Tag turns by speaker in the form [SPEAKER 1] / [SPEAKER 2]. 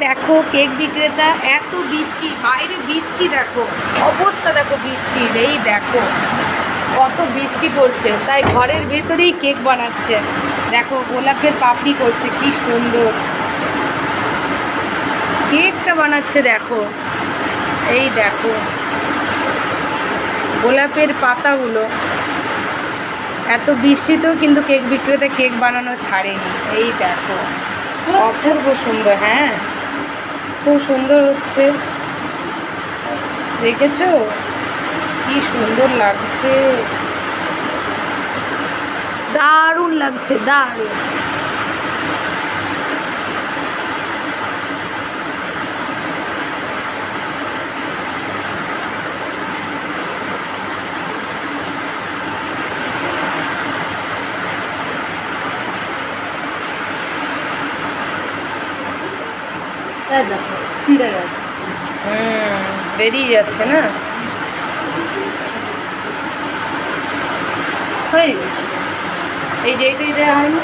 [SPEAKER 1] দেখো কেক বিক্রেতা, এত বৃষ্টি, বাইরে বৃষ্টি দেখো, অবস্থা দেখো বৃষ্টির, এই দেখো কত বৃষ্টি পড়ছে, তাই ঘরের ভেতরেই কেক বানাচ্ছে। দেখো গোলাপের পাপড়ি করছে, কি সুন্দর কেকটা বানাচ্ছে। দেখো এই দেখো গোলাপের পাতাগুলো, এত বৃষ্টিতেও কিন্তু কেক বিক্রেতা কেক বানানো ছাড়েনি। এই দেখো অপূর্ব সুন্দর, হ্যাঁ খুব সুন্দর হচ্ছে, দেখেছো কি সুন্দর লাগছে, দারুণ লাগছে, দারুণ।
[SPEAKER 2] দেখো ছিঁড়ে গেছে।
[SPEAKER 1] বেরিয়ে যাচ্ছে না,
[SPEAKER 2] হয়ে গেছে।
[SPEAKER 1] এই যে এইটাই দেওয়া হয়নি।